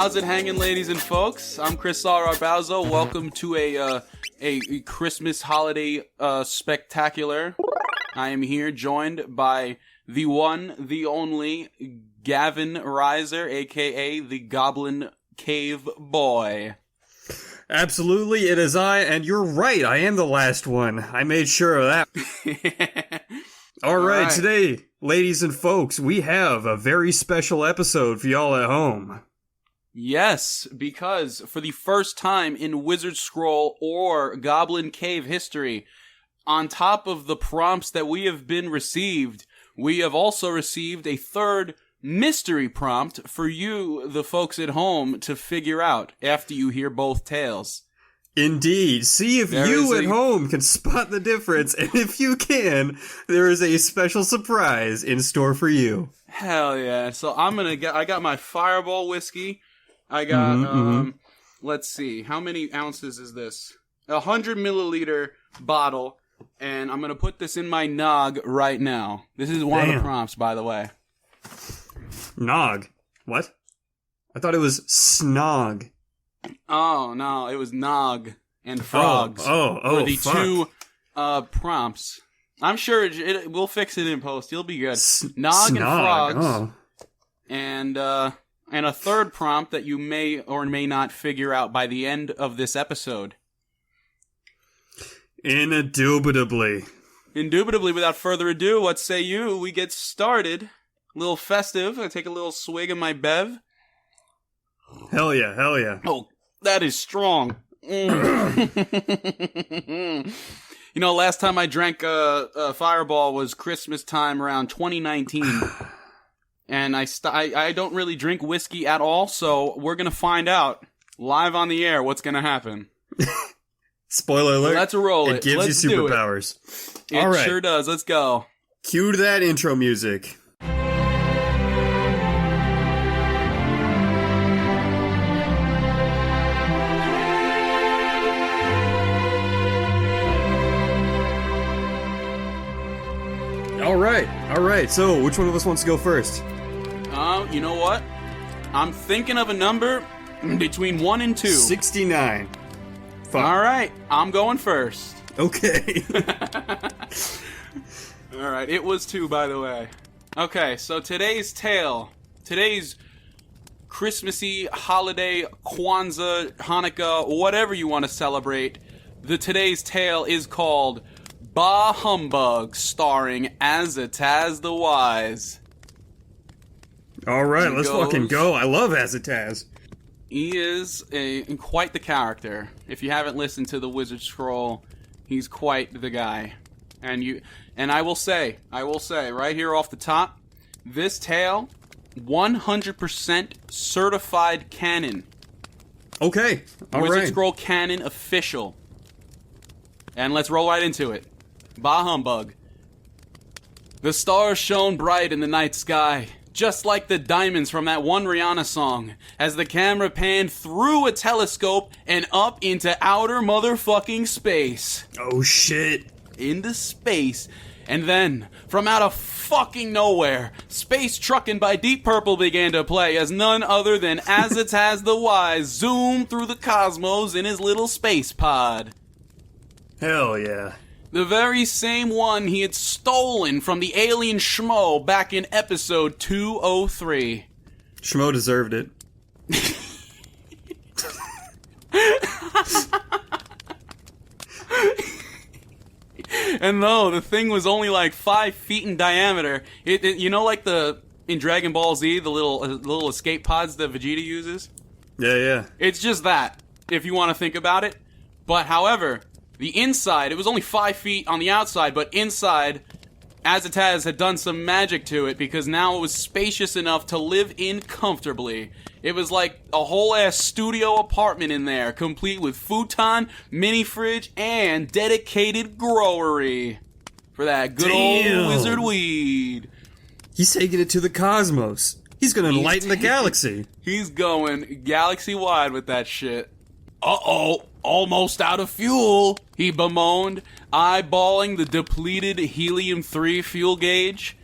How's it hanging, ladies and folks? I'm Chris Arbauzo. Welcome to a Christmas holiday spectacular. I am here joined by the one, the only Gavin Reiser, aka the Goblin Cave Boy. Absolutely, it is I, and you're right, I am the last one. I made sure of that. All right, today, ladies and folks, we have a very special episode for y'all at home. Yes, because for the first time in Wizard Scroll or Goblin Cave history, on top of the prompts that we have been received, we have also received a third mystery prompt for you, the folks at home, to figure out after you hear both tales. Indeed. See if you at home can spot the difference, and if you can, there is a special surprise in store for you. Hell yeah. So I got my Fireball whiskey. I got, let's see, how many ounces is this? 100 milliliter bottle, and I'm gonna put this in my nog right now. This is one of the prompts, by the way. Nog? What? I thought it was snog. Oh, no, it was Nog and Frogs. Were the two prompts. I'm sure we'll fix it in post. You'll be good. Nog and Frogs. Oh. And a third prompt that you may or may not figure out by the end of this episode. Indubitably. Indubitably, without further ado, what say you? We get started. A little festive. I take a little swig of my bev. Hell yeah, hell yeah. Oh, that is strong. You know, last time I drank a Fireball was Christmas time around 2019. And I don't really drink whiskey at all, so we're going to find out live on the air what's going to happen. Spoiler alert. Let's roll it. It gives you superpowers. All right. It sure does. Let's go. Cue that intro music. All right. So, which one of us wants to go first? You know what? I'm thinking of a number between 1 and 2. 69. Fuck. All right, I'm going first. Okay. All right, it was 2, by the way. Okay, so today's tale, today's Christmassy holiday, Kwanzaa, Hanukkah, whatever you want to celebrate, today's tale is called Bah Humbug, starring Azataz the Wise. All right, let's fucking go. I love Azataz. He is quite the character. If you haven't listened to the Wizard Scroll, he's quite the guy. And I will say, right here off the top, this tale, 100% certified canon. Okay, all Wizard right. Scroll canon official. And let's roll right into it. Bah Humbug. The stars shone bright in the night sky, just like the diamonds from that one Rihanna song, as the camera panned through a telescope and up into outer motherfucking space. Oh shit. Into space. And then, from out of fucking nowhere, Space Truckin' by Deep Purple began to play as none other than Azataz the Wise zoomed through the cosmos in his little space pod. Hell yeah. The very same one he had stolen from the alien Schmo back in episode 203. Schmo deserved it. And though the thing was only like 5 feet in diameter, you know, like in Dragon Ball Z, the little escape pods that Vegeta uses? Yeah. It's just that, if you want to think about it. But however, the inside, it was only 5 feet on the outside, but inside, Azataz had done some magic to it because now it was spacious enough to live in comfortably. It was like a whole-ass studio apartment in there, complete with futon, mini fridge, and dedicated growery for that good old wizard weed. He's taking it to the cosmos. He's gonna enlighten the galaxy. He's going galaxy-wide with that shit. Uh-oh, almost out of fuel, he bemoaned, eyeballing the depleted helium-3 fuel gauge.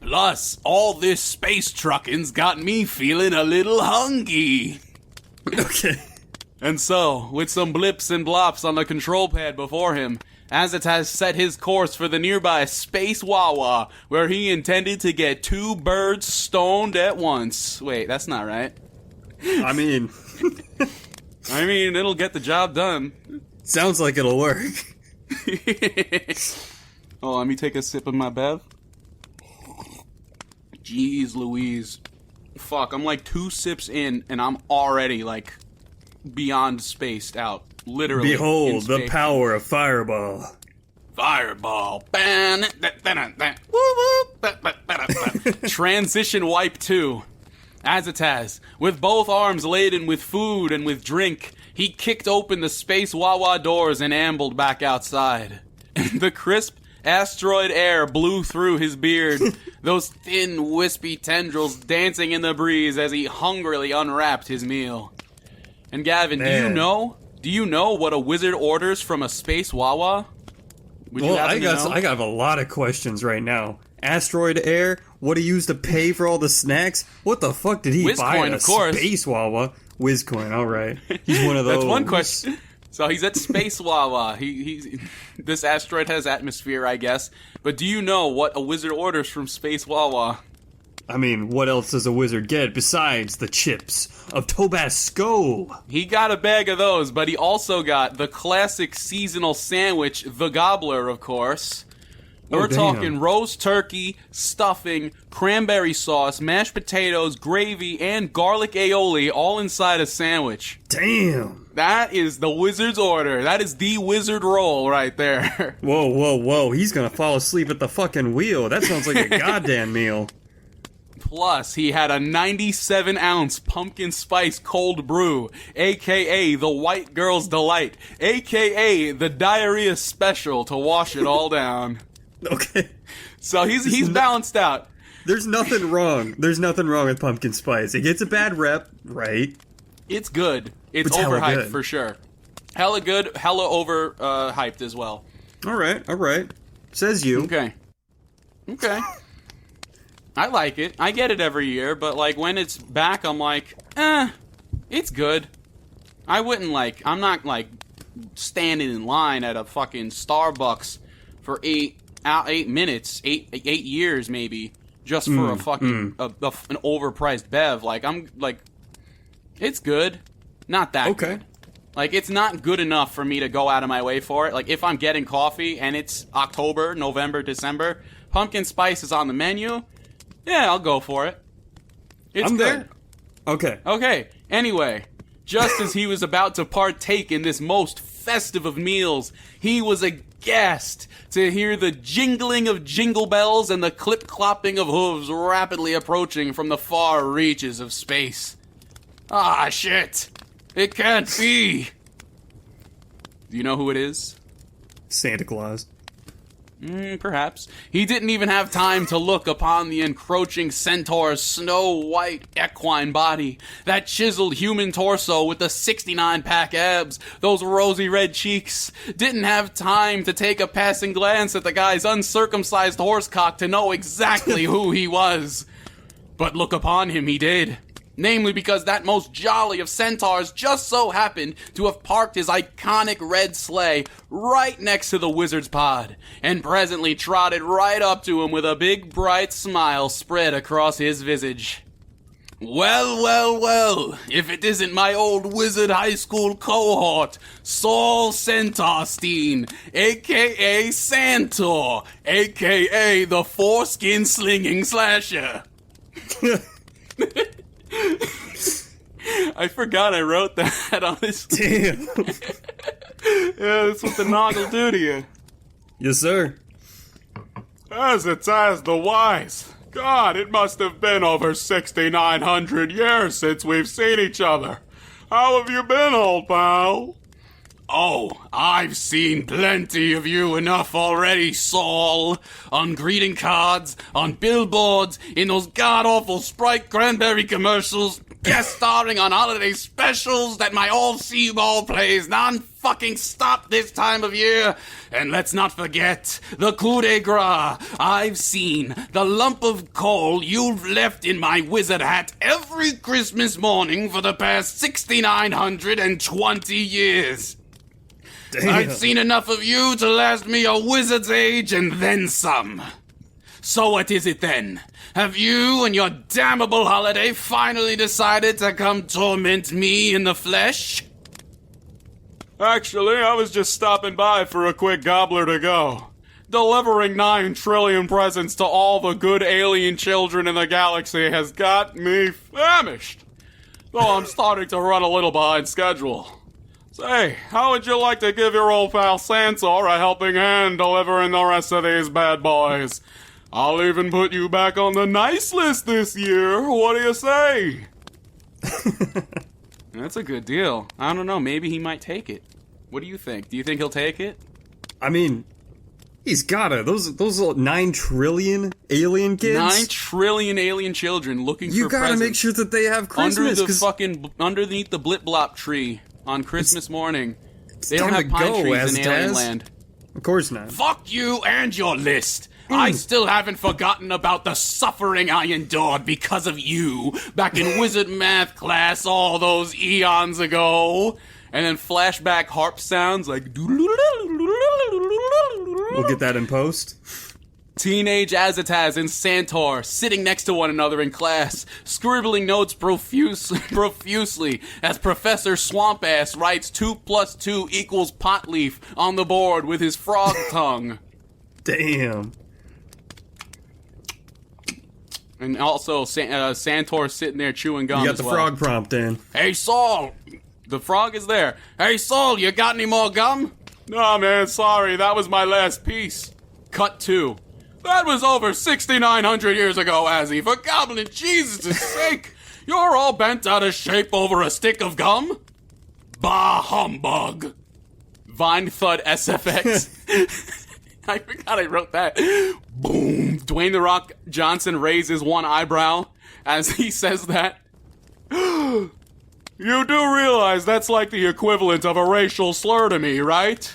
Plus, all this space trucking's got me feeling a little hungry. Okay. And so, with some blips and blops on the control pad before him, Azataz set his course for the nearby Space Wawa, where he intended to get 2 birds stoned at once. Wait, that's not right. I mean, it'll get the job done. sounds like it'll work. Oh, let me take a sip of my bev. Jeez Louise. Fuck, I'm like 2 sips in, and I'm already, like, beyond spaced out. Literally. Behold the power of Fireball. Fireball. Transition wipe 2. Azataz, with both arms laden with food and with drink, he kicked open the Space Wawa doors and ambled back outside. The crisp asteroid air blew through his beard, those thin, wispy tendrils dancing in the breeze as he hungrily unwrapped his meal. And Gavin, do you know what a wizard orders from a Space Wawa? I got a lot of questions right now. Asteroid air? What he used to pay for all the snacks? What the fuck did he buy at a Space Wawa? Whizcoin, alright. He's one of those. That's one question. So he's at Space Wawa. This asteroid has atmosphere, I guess. But do you know what a wizard orders from Space Wawa? I mean, what else does a wizard get besides the chips of Tobasco? He got a bag of those, but he also got the classic seasonal sandwich, the Gobbler, of course. We're talking roast turkey, stuffing, cranberry sauce, mashed potatoes, gravy, and garlic aioli all inside a sandwich. Damn. That is the wizard's order. That is the wizard roll right there. Whoa. He's gonna fall asleep at the fucking wheel. That sounds like a goddamn meal. Plus, he had a 97-ounce pumpkin spice cold brew, a.k.a. the white girl's delight, a.k.a. the diarrhea special to wash it all down. Okay. So he's balanced out. There's nothing wrong. There's nothing wrong with pumpkin spice. It gets a bad rep, right? It's good. It's hella overhyped good. for sure. Hella good, hella hyped as well. All right. Says you. Okay. I like it. I get it every year, but like when it's back, I'm like, it's good. I'm not like standing in line at a fucking Starbucks for 8 minutes, 8 years maybe, just for a fucking an overpriced bev. Like I'm like, it's good, not that good. Like it's not good enough for me to go out of my way for it. Like if I'm getting coffee and it's October, November, December, pumpkin spice is on the menu. Yeah, I'll go for it. It's I'm good. There. Okay. Anyway, just as he was about to partake in this most festive of meals, he was aghast to hear the jingling of jingle bells and the clip-clopping of hooves rapidly approaching from the far reaches of space. Ah, shit. It can't be. Do you know who it is? Santa Claus. Perhaps. He didn't even have time to look upon the encroaching centaur's snow-white equine body, that chiseled human torso with the 69-pack abs, those rosy red cheeks. Didn't have time to take a passing glance at the guy's uncircumcised horsecock to know exactly who he was. But look upon him he did. Namely because that most jolly of centaurs just so happened to have parked his iconic red sleigh right next to the wizard's pod, and presently trotted right up to him with a big bright smile spread across his visage. Well, if it isn't my old wizard high school cohort, Saul Centaurstein, a.k.a. Santor, a.k.a. the foreskin-slinging slasher. I forgot I wrote that, honestly. Damn. Yeah, that's what the Nog will do to you. Yes, sir. As the wise. God, it must have been over 6,900 years since we've seen each other. How have you been, old pal? Oh, I've seen plenty of you enough already, Saul. On greeting cards, on billboards, in those god-awful Sprite Cranberry commercials, guest starring on holiday specials that my all-see-ball plays non-fucking stop this time of year. And let's not forget the coup de grace. I've seen the lump of coal you've left in my wizard hat every Christmas morning for the past 6,920 years. Damn. I've seen enough of you to last me a wizard's age and then some. So what is it then? Have you and your damnable holiday finally decided to come torment me in the flesh? Actually, I was just stopping by for a quick gobbler to go. Delivering 9 trillion presents to all the good alien children in the galaxy has got me famished. Though I'm starting to run a little behind schedule. Say, how would you like to give your old pal Santor a helping hand delivering the rest of these bad boys? I'll even put you back on the nice list this year. What do you say? That's a good deal. I don't know, maybe he might take it. What do you think? Do you think he'll take it? I mean, he's gotta. Those 9 trillion alien kids? 9 trillion alien children looking You for gotta presents. make sure that they have Christmas. Underneath the blip blop tree on Christmas morning. They don't time have to pine go, trees in Alien Aztaz. Land. Of course not. Fuck you and your list. I still haven't forgotten about the suffering I endured because of you back in wizard math class all those eons ago. And then flashback harp sounds like... We'll get that in post. Teenage Azataz and Santor sitting next to one another in class, scribbling notes profusely as Professor Swampass writes 2 + 2 = pot leaf on the board with his frog tongue. Damn. And also, Santor's sitting there chewing gum. You got as the well. frog prompt in. Hey, Saul! The frog is there. Hey, Saul, you got any more gum? Nah, man, sorry, that was my last piece. Cut 2. That was over 6,900 years ago, Azzy. For goblin Jesus' sake, you're all bent out of shape over a stick of gum? Bah humbug. Vine Thud SFX. I forgot I wrote that. Boom. Dwayne The Rock Johnson raises one eyebrow as he says that. You do realize that's like the equivalent of a racial slur to me, right?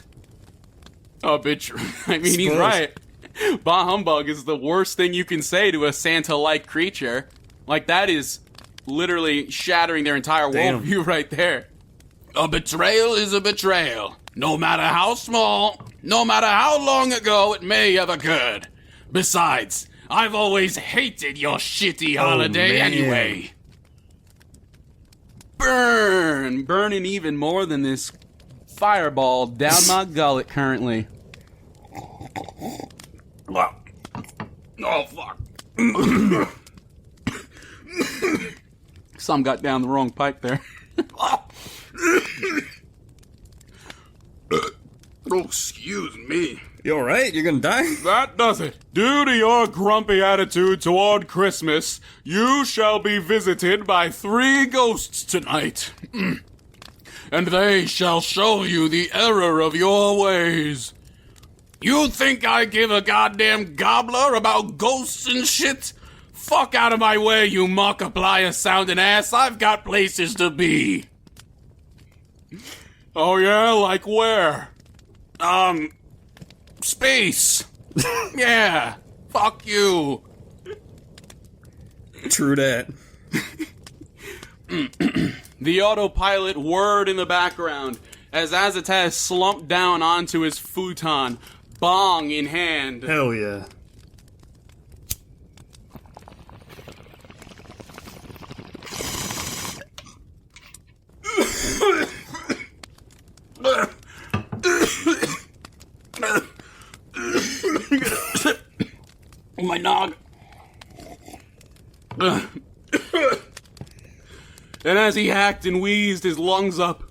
A bit I mean, he's Suppose. right. Bah humbug is the worst thing you can say to a Santa-like creature. Like, that is literally shattering their entire Damn. worldview right there. A betrayal is a betrayal. No matter how small, no matter how long ago it may have occurred. Besides, I've always hated your shitty holiday man. anyway. Burn! Burning even more than this fireball down my gullet currently. Oh, fuck. Some got down the wrong pipe there. Oh, excuse me. You alright? You're gonna die? That does it. Due to your grumpy attitude toward Christmas, you shall be visited by 3 ghosts tonight. And they shall show you the error of your ways. You think I give a goddamn gobbler about ghosts and shit? Fuck out of my way, you Markiplier-sounding ass. I've got places to be. Oh yeah? Like where? Space. Yeah. Fuck you. True that. The autopilot whirred in the background as Azataz slumped down onto his futon, bong in hand. Hell yeah. My nog. And as he hacked and wheezed his lungs up,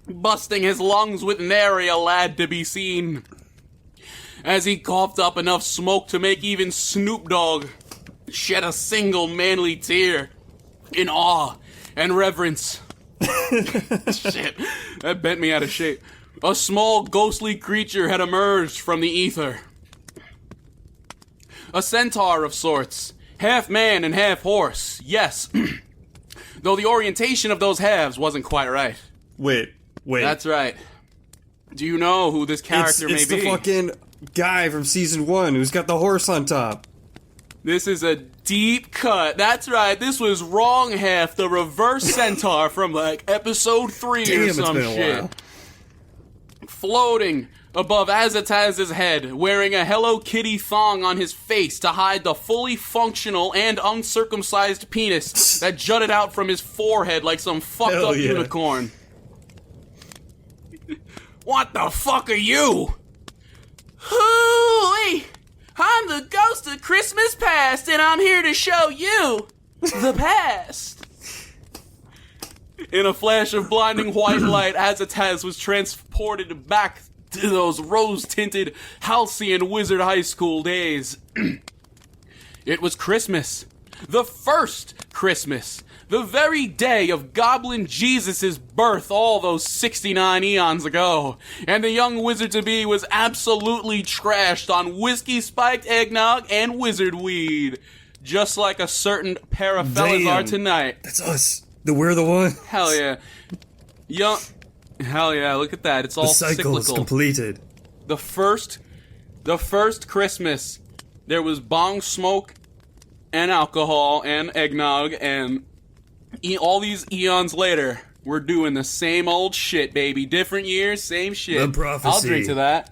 busting his lungs with nary a lad to be seen, as he coughed up enough smoke to make even Snoop Dogg shed a single manly tear in awe and reverence. Shit, that bent me out of shape. A small ghostly creature had emerged from the ether. A centaur of sorts, half man and half horse, yes. Though the orientation of those halves wasn't quite right. Wait. That's right. Do you know who this character may be? It's the fucking guy from season 1 who's got the horse on top. This is a deep cut. That's right. This was wrong half, the reverse centaur from like episode 3 or some it's been a shit. while. Floating above Azataz's head, wearing a Hello Kitty thong on his face to hide the fully functional and uncircumcised penis that jutted out from his forehead like some fucked Hell up yeah. unicorn. What the fuck are you? Hooey! I'm the ghost of Christmas past, and I'm here to show you the past. In a flash of blinding white light, Azataz was transported back to those rose-tinted halcyon wizard high school days. It was Christmas. The first Christmas. The very day of Goblin Jesus' birth all those 69 eons ago. And the young wizard-to-be was absolutely trashed on whiskey-spiked eggnog and wizard weed. Just like a certain pair of fellas are tonight. That's us. We're the one. Hell yeah. Hell yeah, look at that. It's all The cycle is cyclical. completed. The first Christmas, there was bong smoke and alcohol and eggnog, and all these eons later, we're doing the same old shit, baby. Different years, same shit. The prophecy. I'll drink to that.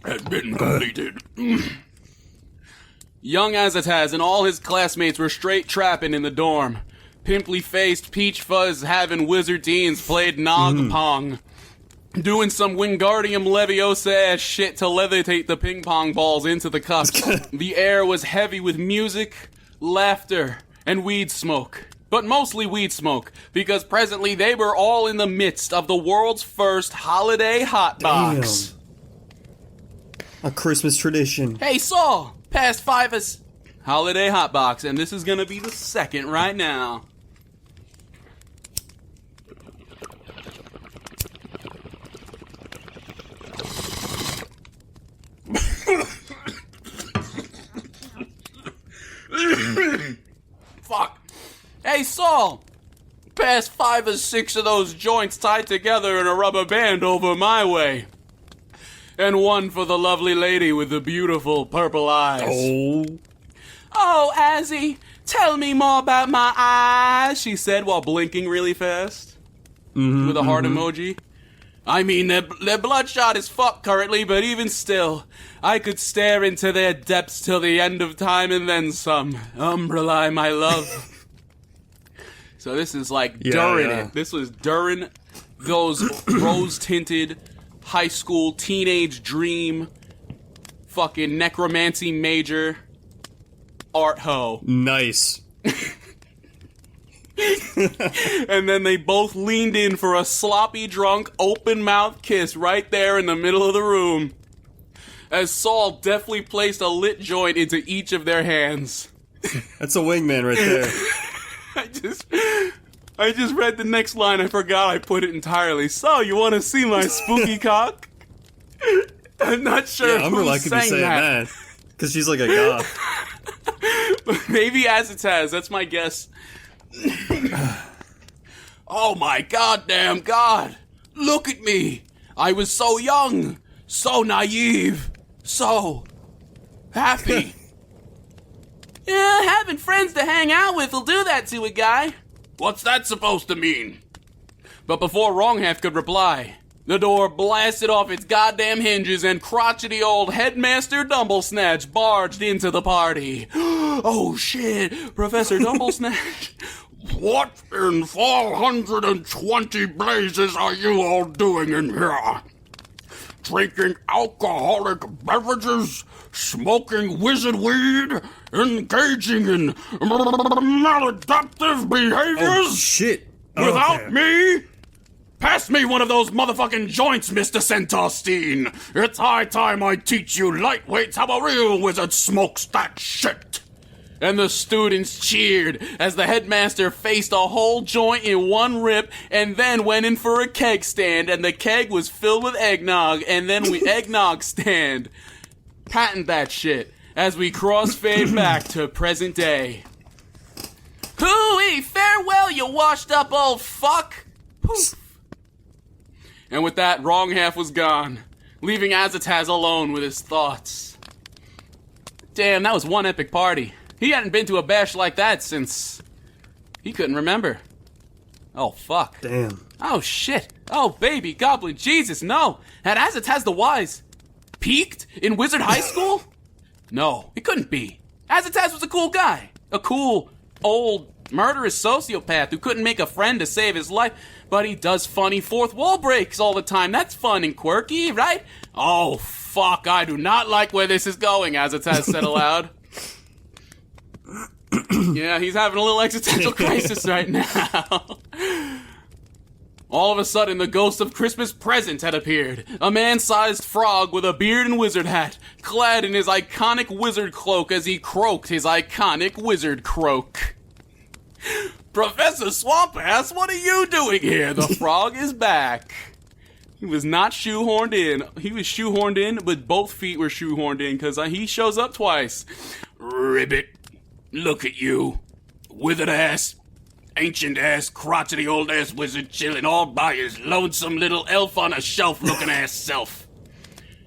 Has been completed. Young Azataz and all his classmates were straight trapping in the dorm. Pimply-faced, peach fuzz having wizard teens played Nog Pong. Doing some Wingardium Leviosa-ass shit to levitate the ping pong balls into the cup. The air was heavy with music, laughter, and weed smoke. But mostly weed smoke, because presently they were all in the midst of the world's first holiday hot box. A Christmas tradition. Hey, Saul! Past 5 is holiday hot box, and this is gonna be the second right now. Fuck. Hey, Saul! Pass 5 or 6 of those joints tied together in a rubber band over my way. And one for the lovely lady with the beautiful purple eyes. Oh, Azzy, tell me more about my eyes, she said while blinking really fast. With a heart emoji. I mean, they're bloodshot as fuck currently, but even still, I could stare into their depths till the end of time and then some. Umbrella, my love. So this is like during it. This was during those rose-tinted high school teenage dream fucking necromancy major art hoe. Nice. And then they both leaned in for a sloppy drunk open mouth kiss right there in the middle of the room as Saul deftly placed a lit joint into each of their hands. That's a wingman right there. I just read the next line. I forgot I put it entirely. So, you want to see my spooky cock? I'm not sure I'm who like could be sang saying that. Because she's like a goth. Maybe Azataz. That's my guess. Oh my goddamn god! Look at me! I was so young, so naive, so happy. Yeah, having friends to hang out with will do that to a guy. What's that supposed to mean? But before Wronghalf could reply, the door blasted off its goddamn hinges and crotchety old Headmaster Dumblesnatch barged into the party. Oh shit, Professor Dumblesnatch. What in 420 blazes are you all doing in here? Drinking alcoholic beverages, smoking wizard weed, engaging in maladaptive behaviors? Oh, shit. Without me? Pass me one of those motherfucking joints, Mr. Centaurstein. It's high time I teach you lightweights how a real wizard smokes that shit. and the students cheered as the headmaster faced a whole joint in one rip and then went in for a keg stand, and the keg was filled with eggnog, and then we eggnog stand. Patent that shit as we crossfade back to present day. Hooey, farewell, you washed up old fuck. Poof. And with that, wrong half was gone, leaving Azataz alone with his thoughts. Damn, that was one epic party. He hadn't been to a bash like that since... he couldn't remember. Oh, fuck. Damn. Oh, shit. Oh, baby, goblin, Jesus, no. Had Azataz the Wise peaked in Wizard High School? No, it couldn't be. Azataz was a cool guy. A cool, old, murderous sociopath who couldn't make a friend to save his life, but he does funny fourth wall breaks all the time. That's fun and quirky, right? Oh, fuck, I do not like where this is going, Azataz said aloud. Yeah, he's having a little existential crisis right now. All of a sudden, the ghost of Christmas Present had appeared. A man-sized frog with a beard and wizard hat, clad in his iconic wizard cloak as he croaked his iconic wizard croak. Professor Swampass, what are you doing here? The frog is back. He was not shoehorned in. He was shoehorned in, but both feet were shoehorned in, because he shows up twice. Ribbit, look at you. Withered ass, ancient ass, crotchety old ass wizard chilling all by his lonesome little elf on a shelf looking ass self.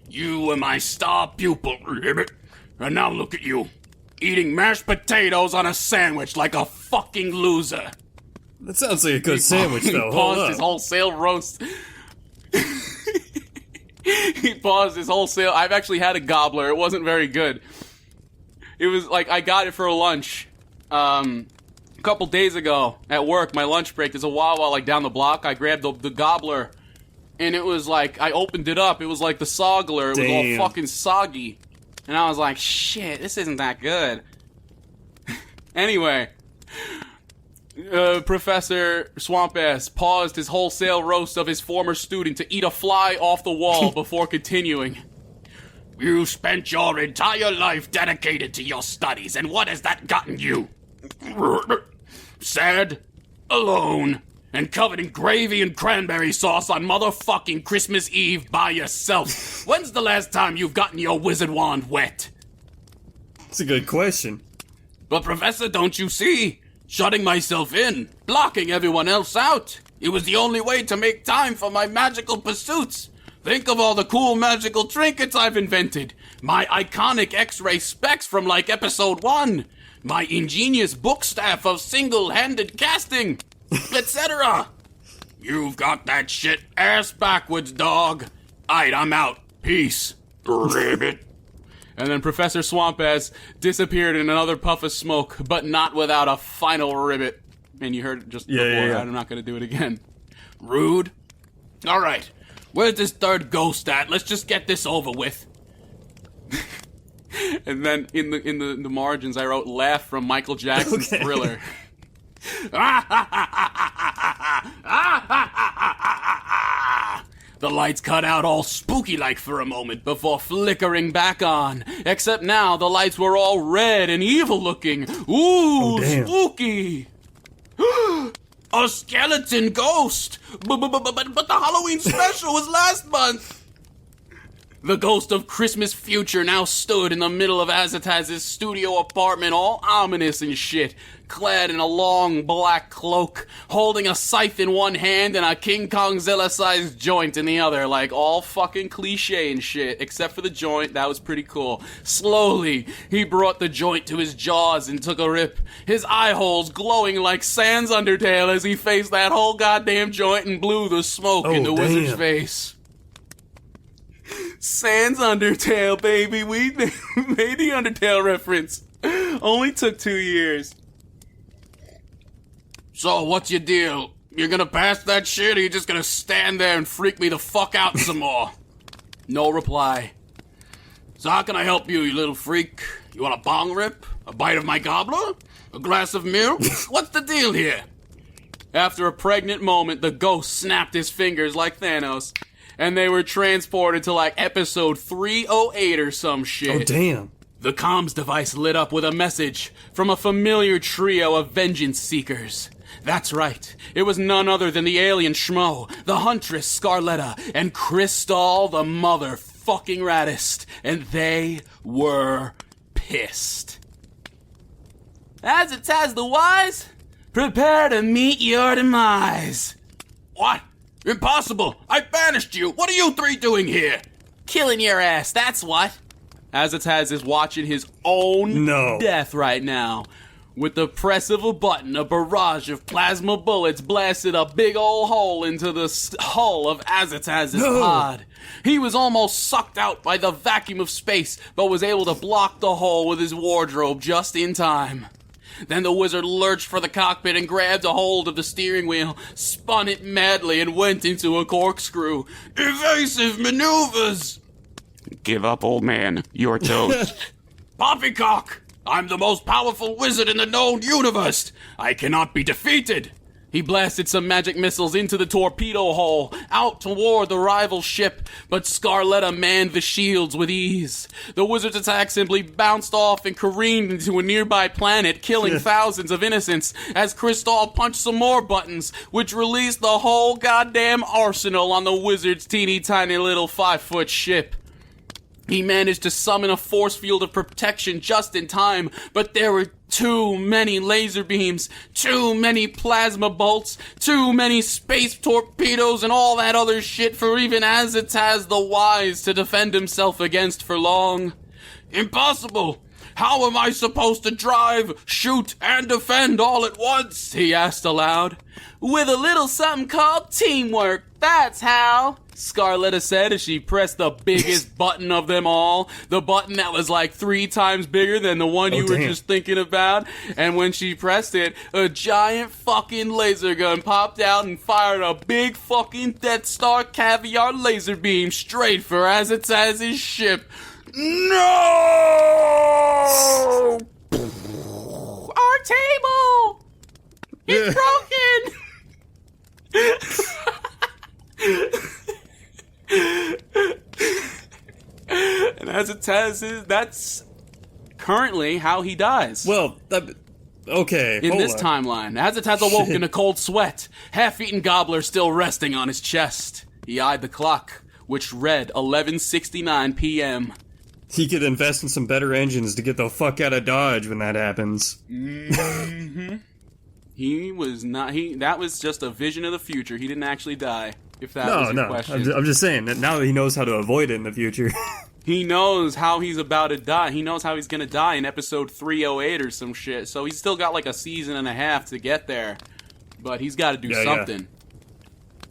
You were my star pupil, Ribbit, and now look at you. Eating mashed potatoes on a sandwich like a fucking loser. That sounds like a good sandwich, though. He paused his wholesale roast. He paused his wholesale. I've actually had a gobbler. It wasn't very good. It was like I got it for lunch a couple days ago at work. My lunch break. There's a Wawa like down the block. I grabbed the gobbler, and it was like I opened it up. It was like the Sogler. It was all fucking soggy. And I was like, shit, this isn't that good. Anyway, Professor Swampass paused his wholesale roast of his former student to eat a fly off the wall before continuing. You spent your entire life dedicated to your studies, and what has that gotten you? Sad, alone, and covered in gravy and cranberry sauce on motherfucking Christmas Eve by yourself. When's the last time you've gotten your wizard wand wet? That's a good question. But Professor, don't you see? Shutting myself in, blocking everyone else out. It was the only way to make time for my magical pursuits. Think of all the cool magical trinkets I've invented. My iconic X-ray specs from like episode 1. My ingenious book staff of single-handed casting. Etc. You've got that shit ass backwards, dog. Aight, I'm out. Peace. Ribbit. And then Professor Swampass disappeared in another puff of smoke, but not without a final ribbit. And you heard it just before. Yeah. I'm not going to do it again. Rude. All right. Where's this third ghost at? Let's just get this over with. And then in the margins, I wrote "laugh" from Michael Jackson's Thriller. The lights cut out all spooky-like for a moment before flickering back on. Except now the lights were all red and evil-looking. Ooh, spooky! A skeleton ghost! But the Halloween special was last month! The ghost of Christmas future now stood in the middle of Azataz's studio apartment, all ominous and shit, clad in a long black cloak, holding a scythe in one hand and a King Kongzilla-sized joint in the other, like all fucking cliche and shit, except for the joint. That was pretty cool. Slowly, he brought the joint to his jaws and took a rip, his eye holes glowing like Sans Undertale as he faced that whole goddamn joint and blew the smoke in the wizard's face. Sans Undertale, baby. We made the Undertale reference. Only took 2 years. So, what's your deal? You're gonna pass that shit, or you just gonna stand there and freak me the fuck out some more? No reply. So how can I help you, you little freak? You want a bong rip? A bite of my gobbler? A glass of milk? What's the deal here? After a pregnant moment, the ghost snapped his fingers like Thanos, and they were transported to like episode 308 or some shit. Oh, damn. The comms device lit up with a message from a familiar trio of vengeance seekers. That's right, it was none other than the alien schmo, the Huntress Scarletta, and Crystal the motherfucking Raddist, and they were pissed. As it has the wise, prepare to meet your demise. What? Impossible! I banished you! What are you three doing here? Killing your ass, that's what. Azataz is watching his own death right now. With the press of a button, a barrage of plasma bullets blasted a big ol' hole into the hull of Azataz's pod. He was almost sucked out by the vacuum of space, but was able to block the hole with his wardrobe just in time. Then the wizard lurched for the cockpit and grabbed a hold of the steering wheel, spun it madly, and went into a corkscrew. Evasive maneuvers! Give up, old man. You're toast. Poppycock! I'm the most powerful wizard in the known universe! I cannot be defeated! He blasted some magic missiles into the torpedo hole, out toward the rival ship, but Scarletta manned the shields with ease. The wizard's attack simply bounced off and careened into a nearby planet, killing thousands of innocents, as Crystal punched some more buttons, which released the whole goddamn arsenal on the wizard's teeny tiny little 5-foot ship. He managed to summon a force field of protection just in time, but there were too many laser beams, too many plasma bolts, too many space torpedoes, and all that other shit for even Azataz the Wise to defend himself against for long. Impossible! How am I supposed to drive, shoot, and defend all at once? He asked aloud. With a little something called teamwork, that's how, Scarletta said as she pressed the biggest button of them all, the button that was like 3 times bigger than the one you were just thinking about. And when she pressed it, a giant fucking laser gun popped out and fired a big fucking Death Star caviar laser beam straight for Azataz's ship. No! Our table! It's broken! And Azataz that's currently how he dies. Well, okay. In this timeline, Azataz awoke in a cold sweat, half-eaten gobbler still resting on his chest. He eyed the clock, which read 11:69 p.m. He could invest in some better engines to get the fuck out of Dodge when that happens. Mm-hmm. He was not. That was just a vision of the future. He didn't actually die. If that was your question. I'm just saying that now that he knows how to avoid it in the future. He knows how he's about to die. He knows how he's gonna die in episode 308 or some shit. So he's still got like a season and a half to get there. But he's got to do something.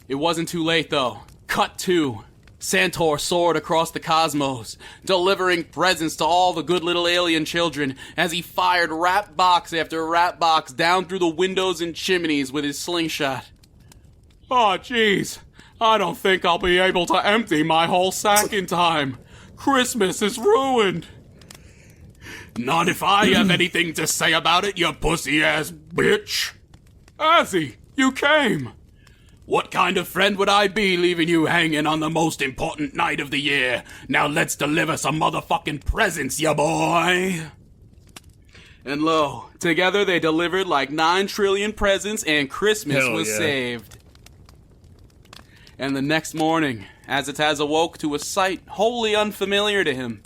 It wasn't too late though. Cut 2. Santor soared across the cosmos, delivering presents to all the good little alien children as he fired rat box after rat box down through the windows and chimneys with his slingshot. Oh, jeez. I don't think I'll be able to empty my whole sack in time. Christmas is ruined. Not if I have anything to say about it, you pussy-ass bitch. Azzy, you came. What kind of friend would I be leaving you hanging on the most important night of the year? Now let's deliver some motherfucking presents, ya boy! And lo, together they delivered like 9 trillion presents and Christmas was saved. And the next morning, Azataz awoke to a sight wholly unfamiliar to him.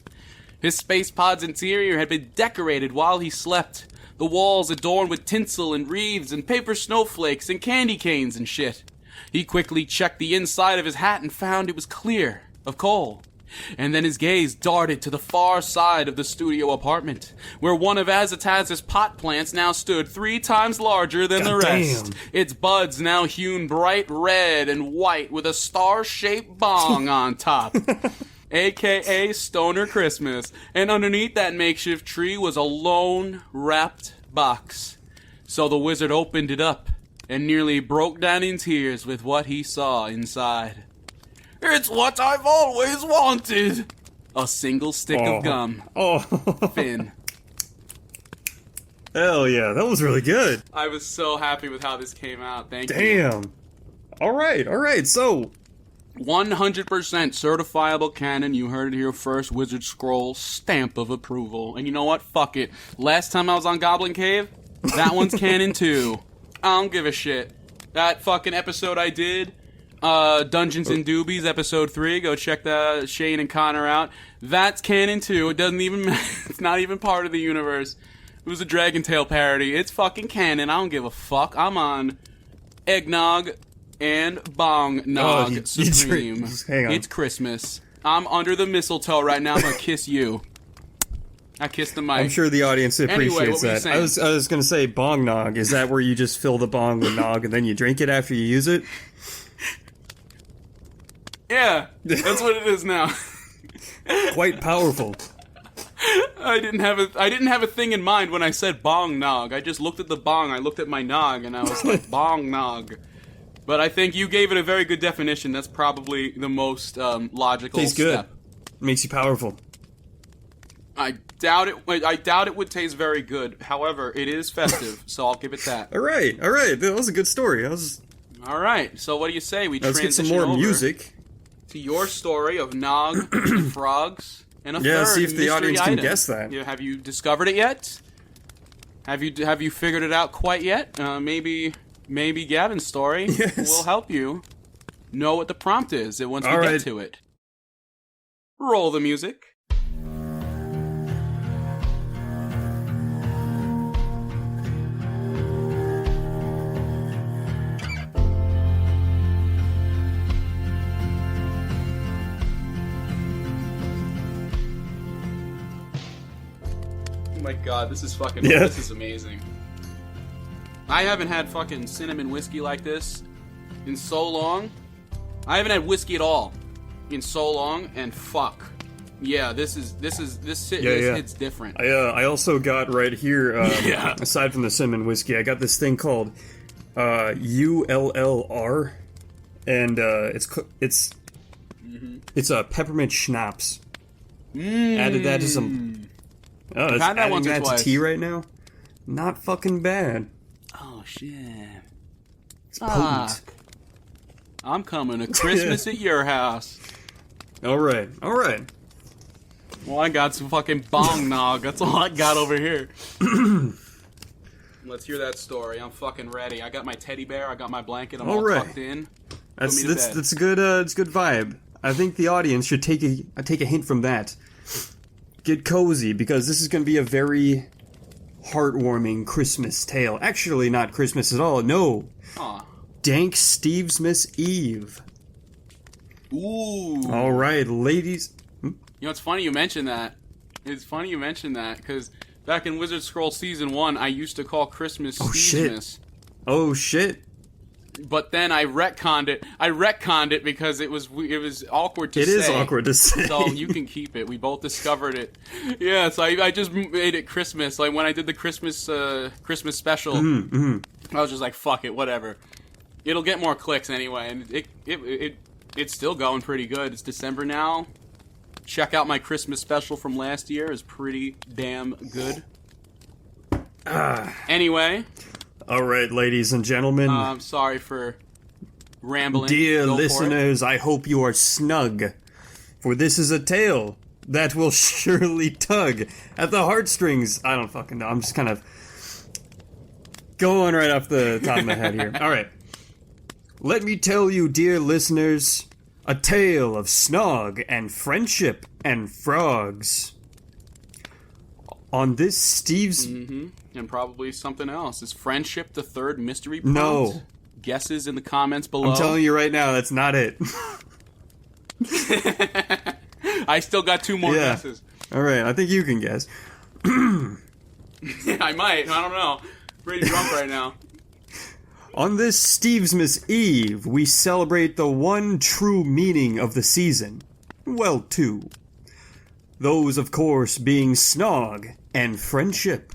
His space pod's interior had been decorated while he slept. The walls adorned with tinsel and wreaths and paper snowflakes and candy canes and shit. He quickly checked the inside of his hat and found it was clear of coal. And then his gaze darted to the far side of the studio apartment, where one of Azataz's pot plants now stood 3 times larger than the rest. Its buds now hewn bright red and white with a star-shaped bong on top. A.K.A. Stoner Christmas. And underneath that makeshift tree was a lone, wrapped box. So the wizard opened it up and nearly broke down in tears with what he saw inside. It's what I've always wanted! A single stick of gum. Finn. Hell yeah, that was really good. I was so happy with how this came out. Thank you. Damn. Alright, so 100% certifiable canon. You heard it here first. Wizard Scroll stamp of approval. And you know what? Fuck it. Last time I was on Goblin Cave, that one's canon too. I don't give a shit. That fucking episode I did, Dungeons and Doobies, episode 3. Go check the Shane and Connor out. That's canon too. It doesn't even matter. It's not even part of the universe. It was a Dragon Tale parody. It's fucking canon. I don't give a fuck. I'm on Eggnog and Bong Nog Supreme. Hang on. It's Christmas. I'm under the mistletoe right now. I'm gonna kiss you. I kissed the mic. I'm sure the audience appreciates Anyway, what were you that. saying? I was going to say bong nog. Is that where you just fill the bong with nog and then you drink it after you use it? Yeah, that's what it is now. Quite powerful. I didn't have a thing in mind when I said bong nog. I just looked at the bong, I looked at my nog, and I was like, bong nog. But I think you gave it a very good definition. That's probably the most logical Tastes good. step. Makes you powerful. I doubt it would taste very good. However, it is festive, so I'll give it that. All right. That was a good story. All right. So what do you say we Let's transition get some more over music. to your story of Nog Frogs and a Yeah, third see if the mystery audience can item. guess that. Yeah, have you discovered it yet? Have you figured it out quite yet? Maybe Gavin's story will help you know what the prompt is once we get to it. Roll the music. Oh my god, this is fucking this is amazing. I haven't had fucking cinnamon whiskey like this in so long. I haven't had whiskey at all in so long, and fuck. Yeah, this hits different. I also got right here, aside from the cinnamon whiskey, I got this thing called ULLR, and it's a peppermint schnapps. Added that to some. Oh, it's had that adding once or that twice. to tea right now. Not fucking bad. Oh shit. It's potent. Fuck. I'm coming to Christmas at your house. All right. Well, I got some fucking bong nog. That's all I got over here. Let's hear that story. I'm fucking ready. I got my teddy bear. I got my blanket. I'm all tucked in. That's a good it's a good vibe. I think the audience should take a hint from that. Get cozy, because this is going to be a very heartwarming Christmas tale. Actually, not Christmas at all. No. Aw. Dank Stevesmas Eve. Ooh. All right, ladies. You know, it's funny you mention that. It's funny you mention that, because back in Wizard Scroll Season 1, I used to call Christmas Stevesmas. Oh, shit. But then I retconned it. I retconned it because it was awkward to say. It is awkward to say. So you can keep it. We both discovered it. Yeah, so I just made it Christmas. Like when I did the Christmas special, I was just like, fuck it, whatever. It'll get more clicks anyway, and it's still going pretty good. It's December now. Check out my Christmas special from last year. It's pretty damn good. Anyway. All right, ladies and gentlemen. I'm sorry for rambling. Dear listeners, I hope you are snug, for this is a tale that will surely tug at the heartstrings. I don't fucking know. I'm just kind of going right off the top of my head here. All right. Let me tell you, dear listeners, a tale of snog and friendship and frogs. On this Steve's... And probably something else. Is friendship the third mystery prompt? No. Guesses in the comments below. I'm telling you right now, that's not it. I still got 2 more guesses. All right, I think you can guess. I might. I don't know. Pretty drunk right now. On this Stevesmas Eve, we celebrate the one true meaning of the season. Well, 2. Those, of course, being snog and friendship.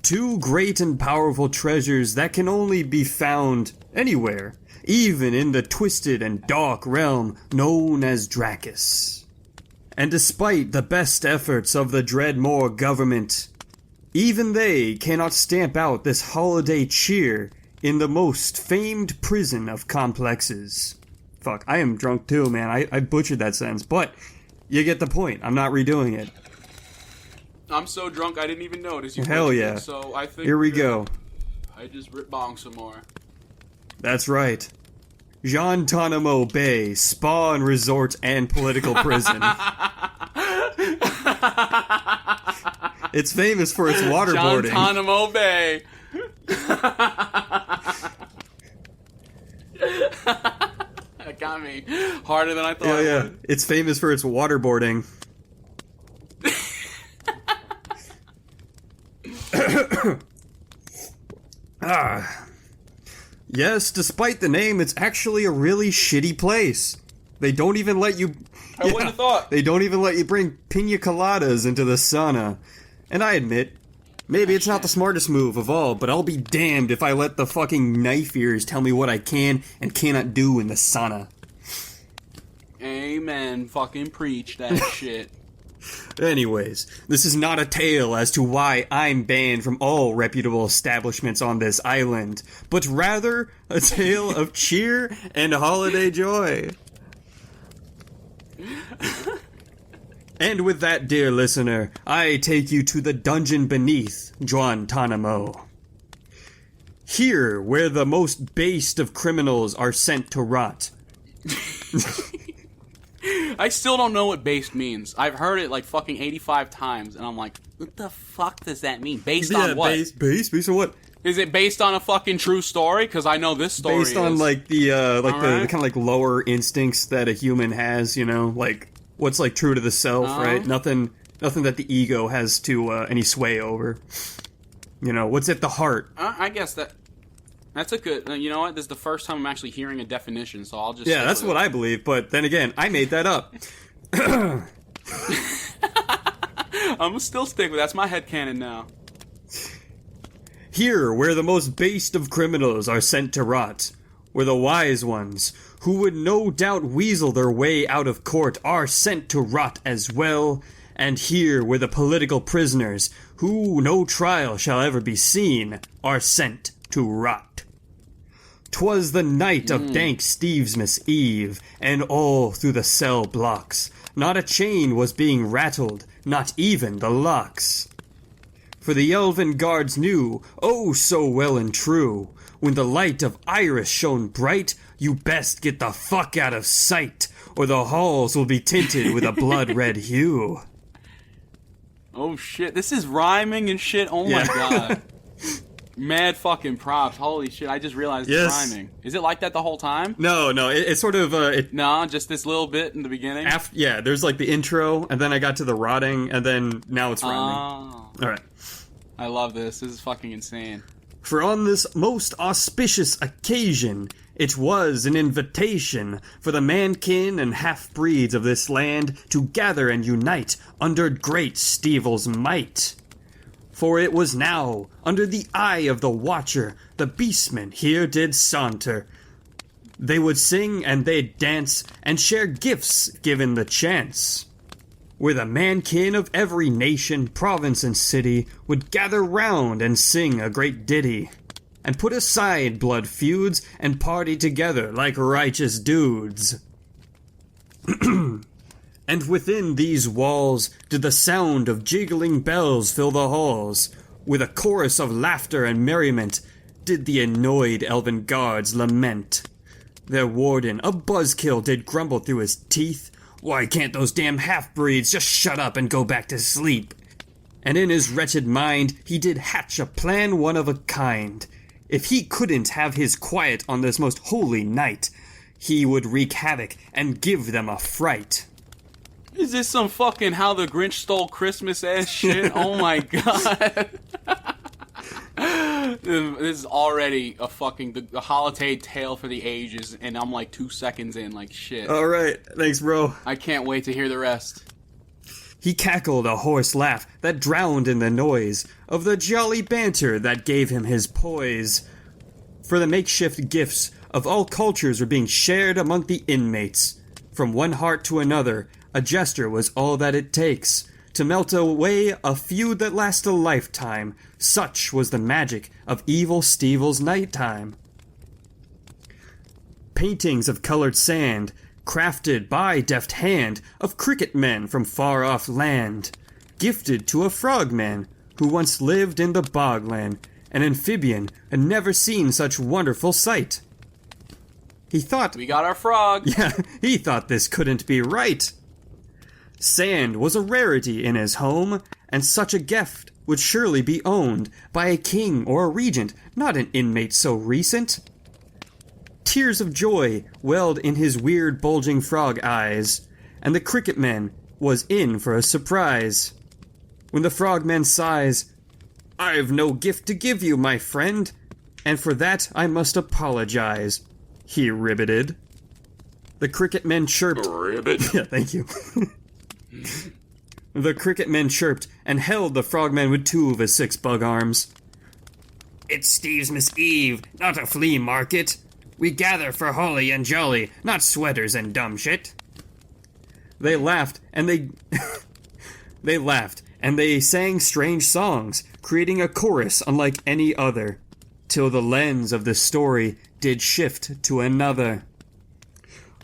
2 great and powerful treasures that can only be found anywhere, even in the twisted and dark realm known as Drakis. And despite the best efforts of the Dreadmore government, even they cannot stamp out this holiday cheer in the most famed prison of complexes. Fuck, I am drunk too, man. I butchered that sentence, but you get the point. I'm not redoing it. I'm so drunk I didn't even notice you. Hell yeah. It, so I think here we go. I just rip bong some more. That's right. Guantanamo Bay, spa and resort and political prison. It's famous for its waterboarding. Guantanamo Bay. That got me harder than I thought. Yeah. It's famous for its waterboarding. Yes, despite the name, it's actually a really shitty place. They don't even let you... I wouldn't have thought. They don't even let you bring pina coladas into the sauna. And I admit, maybe it's not the smartest move of all, but I'll be damned if I let the fucking knife ears tell me what I can and cannot do in the sauna. Amen. Fucking preach that shit. Anyways, this is not a tale as to why I'm banned from all reputable establishments on this island, but rather a tale of cheer and holiday joy. And with that, dear listener, I take you to the dungeon beneath Guantanamo. Here, where the most based of criminals are sent to rot. I still don't know what based means. I've heard it like fucking 85 times, and I'm like, what the fuck does that mean? Based on what? Based on what? Is it based on a fucking true story? Because I know this story Based on like the Alright. kind of like lower instincts that a human has, you know, like what's like true to the self, right? Nothing that the ego has to any sway over. You know, what's at the heart? I guess that's a good... You know what? This is the first time I'm actually hearing a definition, so I'll just... Yeah, that's what I believe, but then again, I made that up. I'm still stick with that's my headcanon now. Here, where the most based of criminals are sent to rot, where the wise ones, who would no doubt weasel their way out of court, are sent to rot as well, and here where the political prisoners, who no trial shall ever be seen, are sent to rot. 'Twas the night of dank Stevesmas Eve, and all through the cell blocks, not a chain was being rattled, not even the locks. For the elven guards knew, oh so well and true, when the light of iris shone bright, you best get the fuck out of sight, or the halls will be tinted with a blood-red hue. Oh shit, this is rhyming and shit, oh my god. Mad fucking props, holy shit, I just realized it's rhyming. Is it like that the whole time? No, it's sort of, No, just this little bit in the beginning? yeah, there's like the intro, and then I got to the rotting, and then now it's rhyming. Oh. Alright. I love this is fucking insane. For on this most auspicious occasion, it was an invitation for the mankin and half-breeds of this land to gather and unite under great Stevel's might. For it was now, under the eye of the watcher, the beastmen here did saunter. They would sing and they'd dance, and share gifts given the chance. Where the mankin of every nation, province, and city would gather round and sing a great ditty, and put aside blood feuds and party together like righteous dudes. And within these walls did the sound of jingling bells fill the halls. With a chorus of laughter and merriment did the annoyed elven guards lament. Their warden, a buzzkill, did grumble through his teeth, why can't those damn half-breeds just shut up and go back to sleep? And in his wretched mind he did hatch a plan one of a kind. If he couldn't have his quiet on this most holy night, he would wreak havoc and give them a fright. Is this some fucking How the Grinch Stole Christmas ass shit? Oh my god. This is already a fucking the holiday tale for the ages, and I'm like 2 seconds in, like shit. Alright, thanks bro. I can't wait to hear the rest. He cackled a hoarse laugh that drowned in the noise of the jolly banter that gave him his poise. For the makeshift gifts of all cultures were being shared among the inmates. From one heart to another, a gesture was all that it takes to melt away a feud that lasts a lifetime. Such was the magic of evil Stevel's nighttime. paintings of colored sand, crafted by deft hand of cricket men from far off land, gifted to a frogman who once lived in the bogland, an amphibian and never seen such wonderful sight. He thought, We got our frog. yeah, he thought this couldn't be right. Sand was a rarity in his home, and such a gift would surely be owned by a king or a regent, not an inmate so recent. Tears of joy welled in his weird bulging frog eyes, and the cricket man was in for a surprise. When the frogman sighs, "I've no gift to give you, my friend, and for that I must apologize," he ribbited. The cricket man chirped. Ribbit. Yeah, thank you. The cricket man chirped and held the frogman with two of his 6 bug arms. "It's Steve's Miss Eve, not a flea market. We gather for holly and jolly, not sweaters and dumb shit." They laughed and they sang strange songs, creating a chorus unlike any other, till the lens of the story did shift to another.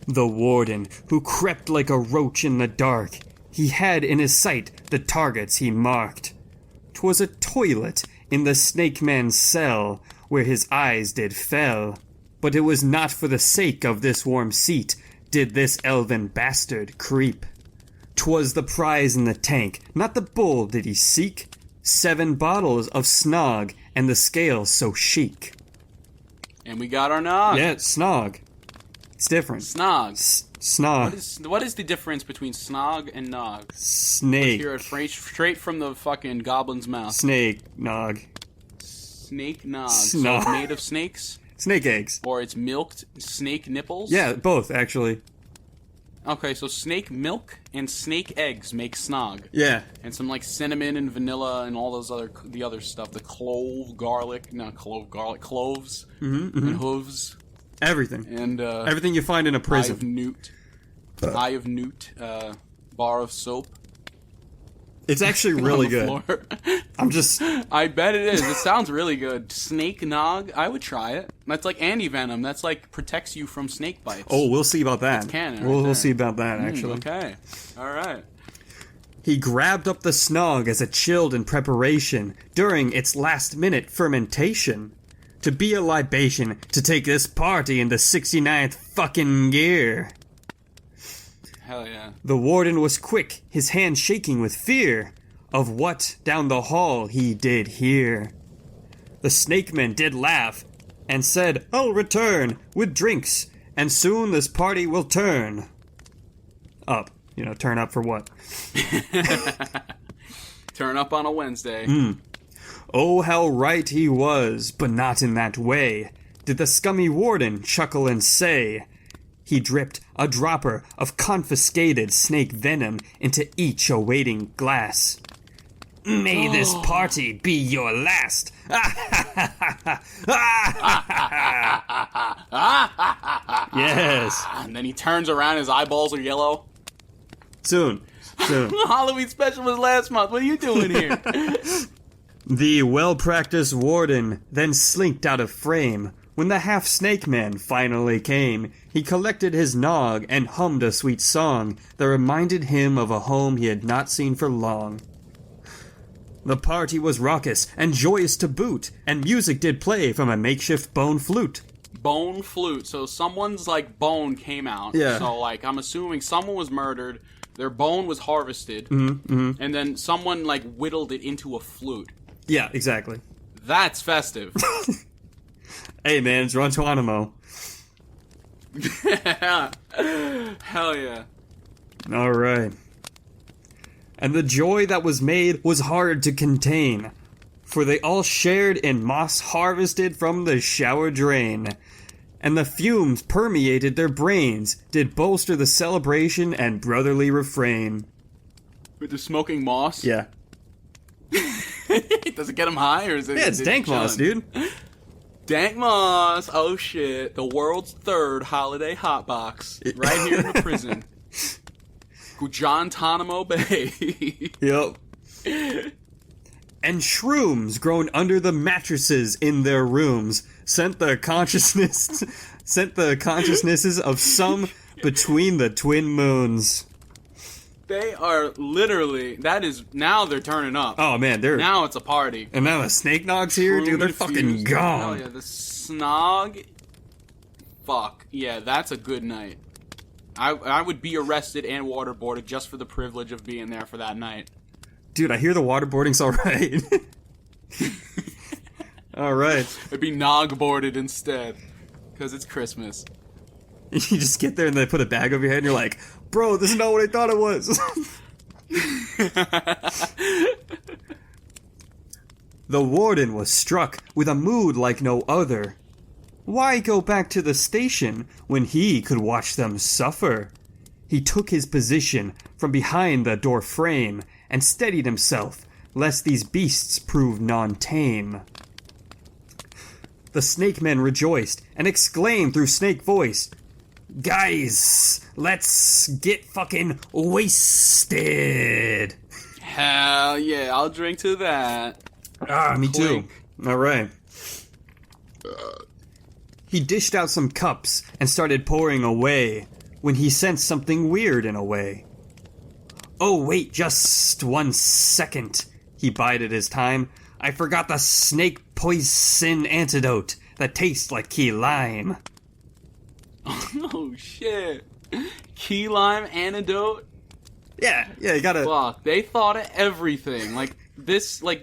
The warden, who crept like a roach in the dark, he had in his sight the targets he marked. 'Twas a toilet in the snake man's cell, where his eyes did fell. But it was not for the sake of this warm seat did this elven bastard creep. 'Twas the prize in the tank, not the bull did he seek. 7 bottles of snog, and the scale so chic. And we got our nog. Yeah, snog. It's different. Snog. Snog. What is the difference between snog and nog? Snake. Hear it straight from the fucking goblin's mouth. Snake. Nog. Snake nog. So Snog. it's made of snakes? Snake eggs. Or it's milked snake nipples? Yeah, both, actually. Okay, so snake milk and snake eggs make snog. Yeah. And some like cinnamon and vanilla and all those the other stuff. The cloves, and hooves. Everything. And Everything you find in a prison. Eye of newt, bar of soap. It's actually really good. Floor. I'm just... I bet it is. It sounds really good. Snake nog, I would try it. That's like anti-venom. That's like protects you from snake bites. Oh, we'll see about that. That's canon We'll there. see about that, actually. Okay. All right. He grabbed up the snog as it chilled in preparation during its last-minute fermentation. To be a libation, to take this party into 69th fucking gear. Hell yeah. The warden was quick, his hand shaking with fear of what down the hall he did hear. The snakeman did laugh and said, "I'll return with drinks, and soon this party will turn up." You know, turn up for what? Turn up on a Wednesday. Oh, how right he was, but not in that way, did the scummy warden chuckle and say. He dripped a dropper of confiscated snake venom into each awaiting glass. "May this party be your last." Yes. And then he turns around, his eyeballs are yellow. Soon. The Halloween special was last month. What are you doing here? The well-practiced warden then slinked out of frame. When the half-snake man finally came, he collected his nog and hummed a sweet song that reminded him of a home he had not seen for long. The party was raucous and joyous to boot, and music did play from a makeshift bone flute. Bone flute. So someone's like bone came out. Yeah. So like I'm assuming someone was murdered, their bone was harvested, Mm-hmm. and then someone like whittled it into a flute. Yeah, exactly. That's festive. Hey man, it's Guantanamo. Hell yeah. Alright. And the joy that was made was hard to contain, for they all shared in moss harvested from the shower drain, and the fumes permeated their brains, did bolster the celebration and brotherly refrain. With the smoking moss? Yeah. Does it get him high or is it? Yeah, it's is it dank moss, chilling? dude. Dank moss. Oh shit. The world's third holiday hotbox. Right here in the prison. Guantanamo Bay. Yep. And shrooms grown under the mattresses in their rooms. sent the consciousnesses of some between the twin moons. They are literally, now they're turning up. Oh man, Now it's a party. And now the Snake Nogs here, dude, they're fucking gone. Hell yeah, the Snog. Fuck. Yeah, that's a good night. I would be arrested and waterboarded just for the privilege of being there for that night. Dude, I hear the waterboarding's alright. Alright. It'd be Nog-boarded instead. Because it's Christmas. You just get there and they put a bag over your head and you're like, bro, this is not what I thought it was. The warden was struck with a mood like no other. Why go back to the station when he could watch them suffer? He took his position from behind the door frame and steadied himself, lest these beasts prove non-tame. The snake men rejoiced and exclaimed through snake voice, "Guys, let's get fucking wasted." Hell yeah, I'll drink to that. Ah, me too. Clink. Alright. He dished out some cups and started pouring away when he sensed something weird in a way. "Oh, wait, just 1 second." He bided his time. "I forgot the snake poison antidote that tastes like key lime." Oh shit. Key lime antidote? Yeah, you gotta... Fuck, they thought of everything.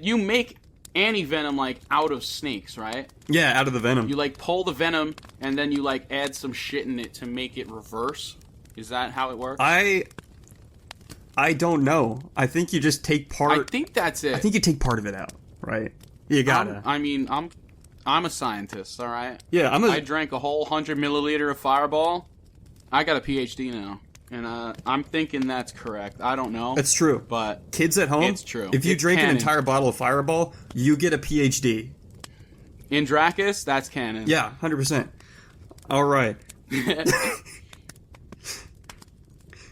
You make anti-venom, out of snakes, right? Yeah, out of the venom. You, pull the venom, and then you, add some shit in it to make it reverse? Is that how it works? I don't know. I think you just take part... I think that's it. I think you take part of it out, right? You gotta. I'm a scientist, alright? Yeah, I drank a whole 100 milliliter of Fireball. I got a PhD now. And I'm thinking that's correct. I don't know. That's true. But kids at home, it's true. If you It's drink canon. an entire bottle of Fireball, you get a PhD. In Dracus, that's canon. Yeah, 100%. All right.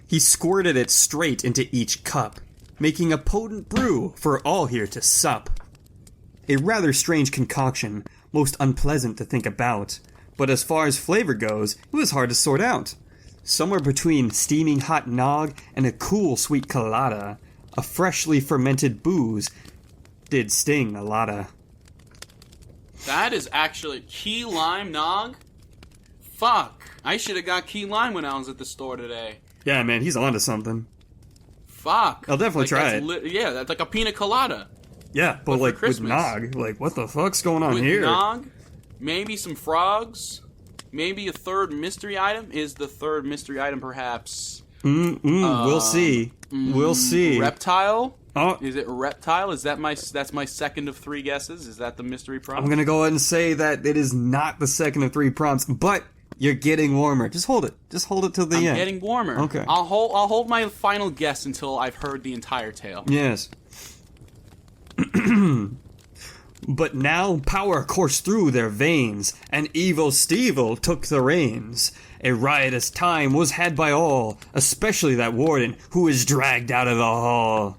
He squirted it straight into each cup, making a potent brew for all here to sup. A rather strange concoction, most unpleasant to think about, but as far as flavor goes, it was hard to sort out. Somewhere between steaming hot nog and a cool sweet colada, a freshly fermented booze did sting a lotta. That is actually key lime nog? Fuck. I should have got key lime when I was at the store today. Yeah, man, he's onto something. Fuck. I'll definitely try it. Yeah, that's like a pina colada. Yeah, but for with Christmas. nog, what the fuck's going on With here? nog, maybe some frogs, maybe a third mystery item. Is the third mystery item perhaps... We'll see. We'll see. Reptile? Oh, Is it reptile? That's my second of 3 guesses. Is that the mystery prompt? I'm gonna go ahead and say that it is not the second of 3 prompts, but you're getting warmer. Just hold it. Just hold it till the I'm end. getting warmer. Okay. I'll hold my final guess until I've heard the entire tale. Yes. But now power coursed through their veins, and Evil Stevel took the reins. A riotous time was had by all, especially that warden who was dragged out of the hall.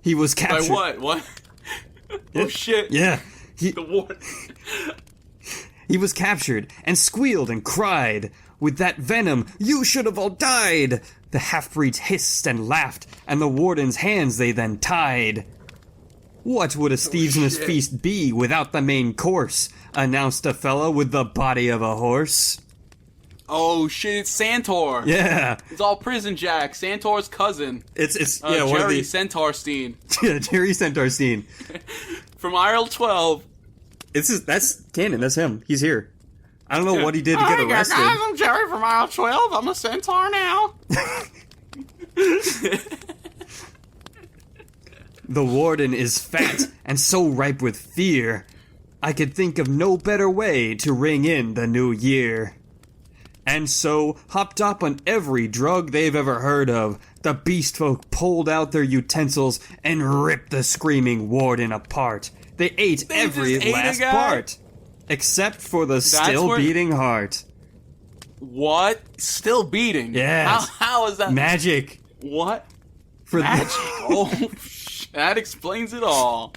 He was captured. By what? What? Oh shit. Yeah. The warden. He was captured and squealed and cried, "With that venom, you should have all died!" The half-breeds hissed and laughed, and the warden's hands they then tied. "What would a Stevens shit. feast be without the main course?" announced a fellow with the body of a horse. Oh shit! It's Santor. Yeah, It's all Prison Jack. Santor's cousin. it's one of Jerry the Centorstein yeah, Jerry Centorstein. from IRL 12. That's canon. That's him. He's here. I don't know what he did to get Hey arrested. guys, I'm Jerry from IRL 12. I'm a Centaur now. The warden is fat and so ripe with fear, I could think of no better way to ring in the new year. And so, hopped up on every drug they've ever heard of, the beast folk pulled out their utensils and ripped the screaming warden apart. They ate every just ate a last guy? part, except for the still where- beating heart. What? Still beating? Yes. How is that? Magic. What? For Magic. Oh, that explains it all.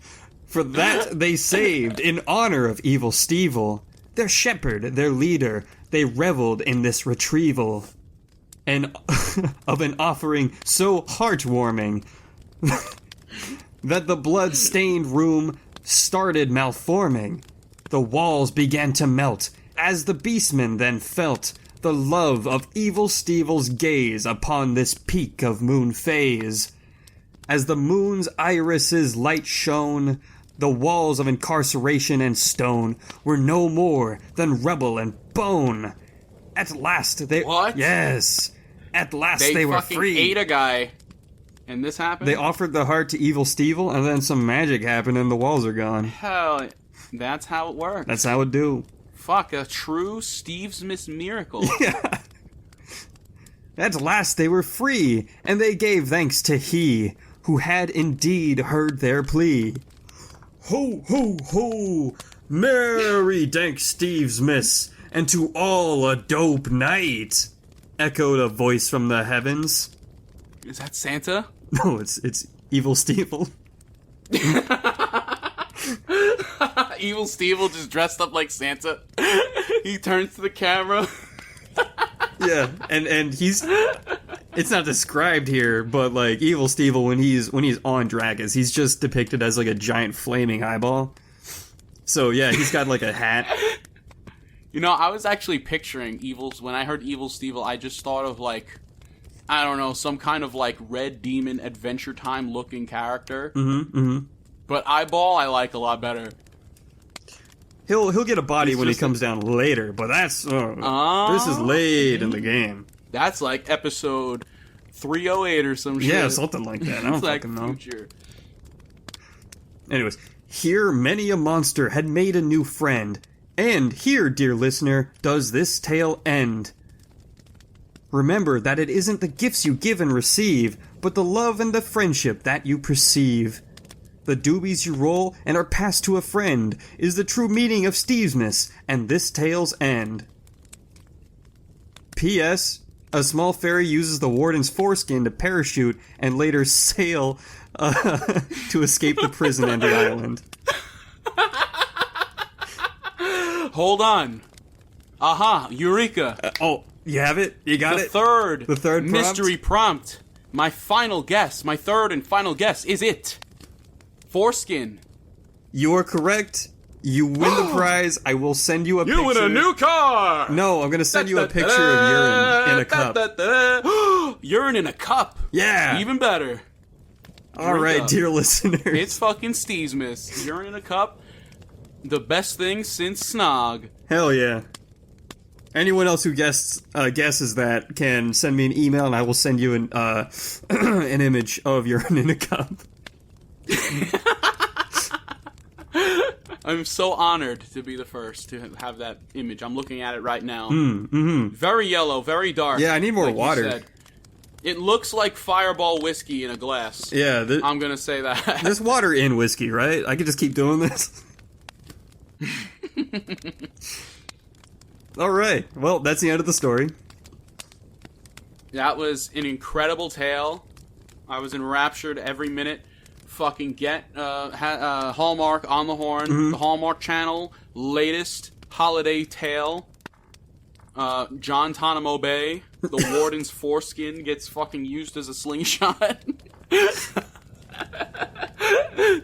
For that they saved, in honor of Evil Stevel, their shepherd, their leader. They reveled in this retrieval, and of an offering so heartwarming that the blood-stained room started malforming. The walls began to melt as the beastmen then felt the love of Evil Stevel's gaze upon this peak of moon phase. As the moon's irises light shone, the walls of incarceration and stone were no more than rubble and bone. At last they... What? Yes. At last they were free. They fucking ate a guy. And this happened? They offered the heart to Evil Stevel, and then some magic happened and the walls are gone. Hell, that's how it works. That's how it do. Fuck, a true Steve's Miss Miracle. Yeah. At last they were free, and they gave thanks to he who had indeed heard their plea. Ho, ho, ho! Merry dank Steve's Miss, and to all a dope night! Echoed a voice from the heavens. Is that Santa? No, it's Evil Stevel. Evil Stevel just dressed up like Santa. He turns to the camera. Yeah, and he's... It's not described here, but like Evil Stevel when he's on Drakus, he's just depicted as like a giant flaming eyeball. So yeah, he's got like a hat. You know, I was actually picturing when I heard Evil Stevel, I just thought of like, I don't know, some kind of like Red Demon Adventure Time looking character. But eyeball I like a lot better. He'll get a body when he comes down later, but that's this is late in the game. That's like episode 308 or some shit. Yeah, something like that. I don't like fucking know. Future. Anyways, here many a monster had made a new friend, and here, dear listener, does this tale end. Remember that it isn't the gifts you give and receive, but the love and the friendship that you perceive. The doobies you roll and are passed to a friend is the true meaning of Stevesmas and this tale's end. P.S. A small fairy uses the warden's foreskin to parachute and later sail to escape the prison and the island. Hold on. Aha, Eureka. Oh, you have it? You got it? The third prompt? mystery prompt. My final guess, my third and final guess is it. Foreskin. You are correct. You win the prize. I will send you a picture. You win a new car! No, I'm going to send you a picture of urine in a cup. Urine in a cup. Yeah. Even better. All right, up. dear listeners. It's fucking Steesmas. Urine in a cup. The best thing since Snog. Hell yeah. Anyone else who guesses that can send me an email and I will send you an image of urine in a cup. I'm so honored to be the first to have that image. I'm looking at it right now. Very yellow, very dark. Yeah, I need more like water. you said. It looks like Fireball whiskey in a glass. Yeah, I'm gonna say that. There's water in whiskey, right? I could just keep doing this. All right. Well, that's the end of the story. That was an incredible tale. I was enraptured every minute. Fucking get Hallmark on the horn. The Hallmark Channel latest holiday tale. John Tanamo Bay, the warden's foreskin gets fucking used as a slingshot.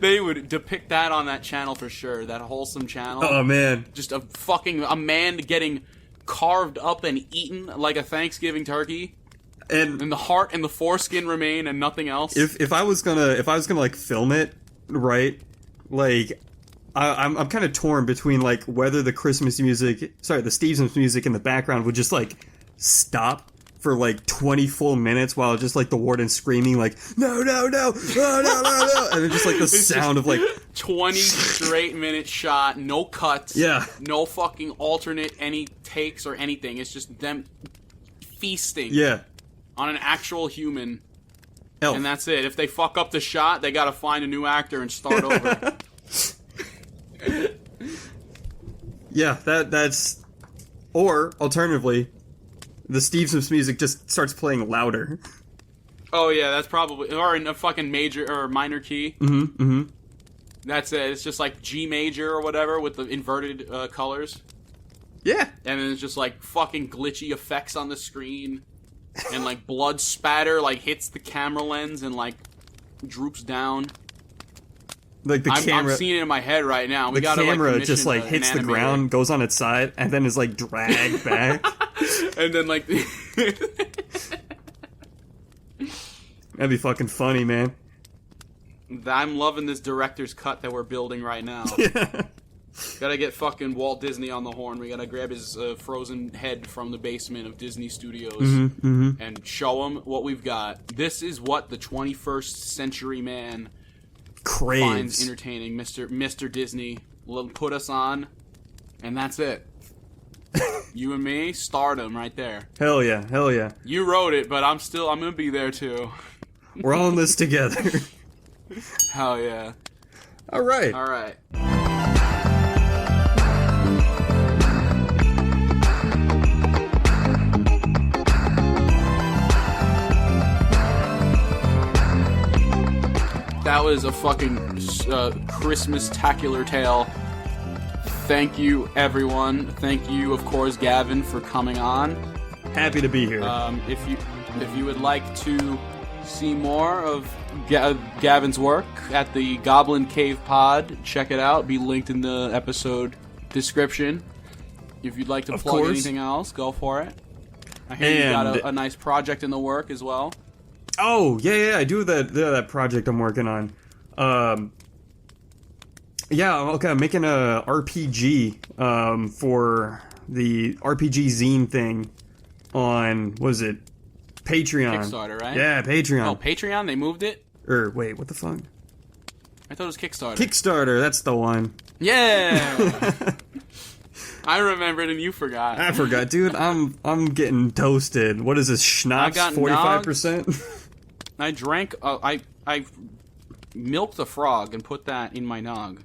They would depict that on that channel for sure. That wholesome channel. Oh man, just a man getting carved up and eaten like a Thanksgiving turkey. And the heart and the foreskin remain, and nothing else. If I was gonna like film it, right? Like, I'm kind of torn between like whether the Stevesmas music in the background would just like stop for like 20 full minutes while just like the warden screaming like no, and then just like the sound of like 20 straight minute shot, no cuts, no fucking alternate any takes or anything. It's just them feasting. Yeah. On an actual human. Elf. And that's it. If they fuck up the shot, they gotta find a new actor and start over. Yeah, that's... Or, alternatively, the Stevesmas music just starts playing louder. Oh yeah, that's probably... Or in a fucking major or minor key. That's it. It's just like G major or whatever with the inverted colors. Yeah. And then it's just like fucking glitchy effects on the screen. And like blood spatter like hits the camera lens and like droops down. Like the camera. I'm seeing it in my head right now. The camera just like hits the ground, goes on its side, and then is like dragged back. And then like... That'd be fucking funny, man. I'm loving this director's cut that we're building right now. Yeah. Gotta get fucking Walt Disney on the horn. We gotta grab his frozen head from the basement of Disney Studios and show him what we've got. This is what the 21st century man craves. Finds entertaining. Mr. Disney will put us on, and that's it. You and me, stardom right there. Hell yeah, hell yeah. You wrote it, but I'm gonna be there too. We're all in this together. Hell yeah. All right. All right. That was a fucking Christmas-tacular tale. Thank you, everyone. Thank you, of course, Gavin, for coming on. Happy to be here. If you would like to see more of Gavin's work at the Goblin Cave Pod, check it out. Be linked in the episode description. If you'd like to plug anything else, go for it. I hear you got a nice project in the work as well. Oh, yeah, I do that project I'm working on. I'm making a RPG for the RPG zine thing on, what is it, Patreon. Kickstarter, right? Yeah, Patreon. Oh, Patreon? They moved it? Wait, what the fuck? I thought it was Kickstarter. Kickstarter, that's the one. Yeah! I remembered and you forgot. I forgot, dude. I'm getting toasted. What is this, schnapps? 45%? I drank. I milked a frog and put that in my nog.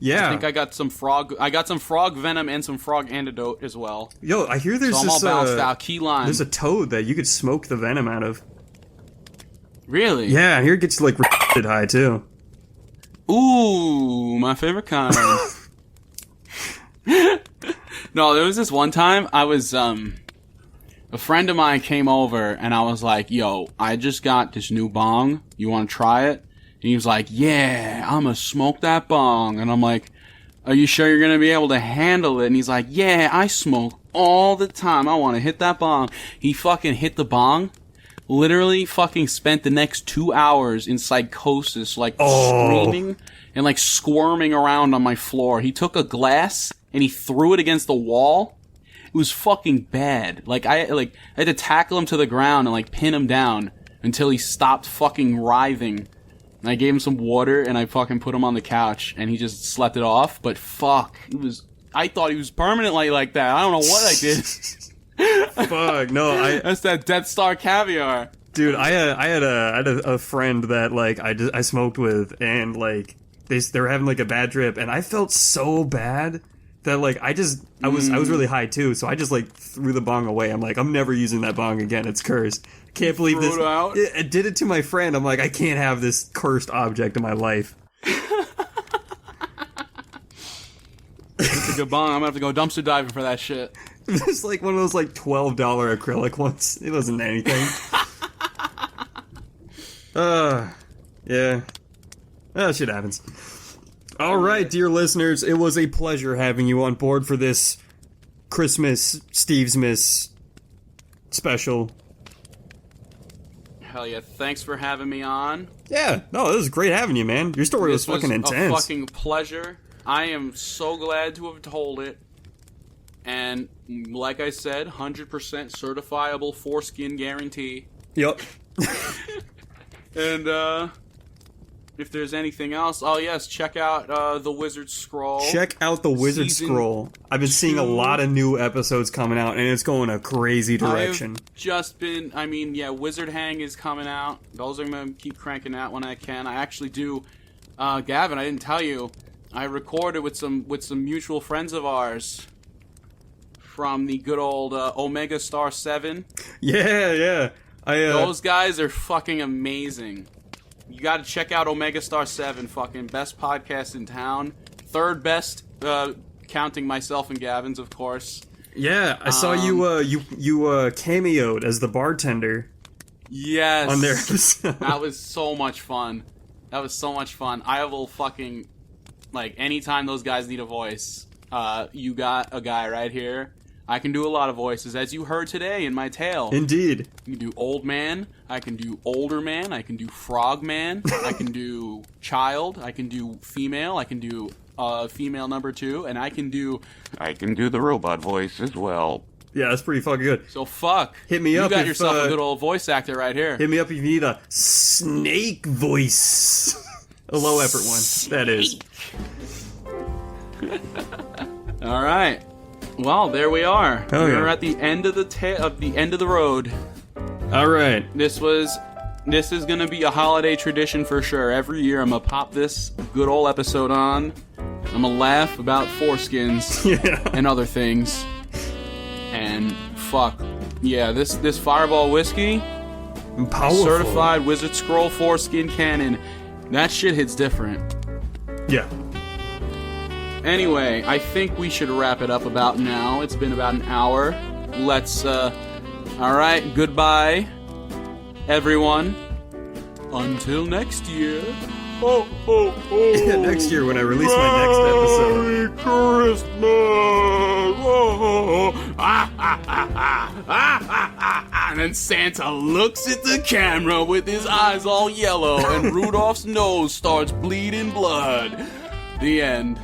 Yeah, I think I got some frog. I got some frog venom and some frog antidote as well. Yo, I hear there's so I'm all balanced out. Key lime. There's a toad that you could smoke the venom out of. Really? Yeah, I hear it gets like high too. Ooh, my favorite kind. No, there was this one time I was a friend of mine came over and I was like, yo, I just got this new bong. You want to try it? And he was like, yeah, I'm going to smoke that bong. And I'm like, are you sure you're going to be able to handle it? And he's like, yeah, I smoke all the time. I want to hit that bong. He fucking hit the bong. Literally fucking spent the next 2 hours in psychosis, like screaming and like squirming around on my floor. He took a glass and he threw it against the wall. It was fucking bad. Like I had to tackle him to the ground and like pin him down until he stopped fucking writhing. And I gave him some water and I fucking put him on the couch and he just slept it off. But fuck, I thought he was permanently like that. I don't know what I did. Fuck, no, that's that Death Star caviar. Dude, I had a friend that like I smoked with and like they were having like a bad trip and I felt so bad. That like I was really high too, so I just like threw the bong away. I'm like, I'm never using that bong again. It's cursed. Can't believe this. I did it to my friend. I'm like, I can't have this cursed object in my life. It's a good bong. I'm gonna have to go dumpster diving for that shit. It's like one of those like $12 acrylic ones. It wasn't anything. Yeah. Shit happens. All right, dear listeners, it was a pleasure having you on board for this Christmas Steve's Miss special. Hell yeah, thanks for having me on. Yeah, no, it was great having you, man. Your story was fucking intense. A fucking pleasure. I am so glad to have told it. And like I said, 100% certifiable foreskin guarantee. Yep. And, if there's anything else, oh yes, check out the Wizard Scroll. Check out the Wizard Scroll. I've been seeing a lot of new episodes coming out, and it's going a crazy direction. I've just been, Wizard Hang is coming out. Those I'm gonna keep cranking out when I can. I actually do, Gavin, I didn't tell you, I recorded with some mutual friends of ours from the good old Omega Star 7. Yeah. Those guys are fucking amazing. You got to check out Omega Star 7, fucking best podcast in town. Third best, counting myself and Gavin's, of course. Yeah, I saw you cameoed as the bartender. Yes. On their episode. That was so much fun. I will fucking, like, anytime those guys need a voice, you got a guy right here. I can do a lot of voices, as you heard today in my tale. Indeed. I can do old man, I can do older man, I can do frog man, I can do child, I can do female, I can do female number 2, and I can do the robot voice as well. Yeah, that's pretty fucking good. So fuck. Hit me up You got if, yourself a good old voice actor right here. Hit me up if you need a snake voice. A low effort one, that is. All right. Well, there we are. Oh, We're yeah. at the end of the end of the road. All right. This is gonna be a holiday tradition for sure. Every year I'm gonna pop this good old episode on. I'm gonna laugh about foreskins Yeah. and other things. And fuck. Yeah, this Fireball whiskey, Powerful. certified Wizard Scroll foreskin cannon. That shit hits different. Yeah. Anyway, I think we should wrap it up about now. It's been about an hour. Let's, alright, goodbye, everyone. Until next year. Oh, oh, oh. Next year when I release my next episode. Merry Christmas! Oh, And then Santa looks at the camera with his eyes all yellow, and Rudolph's nose starts bleeding blood. The end.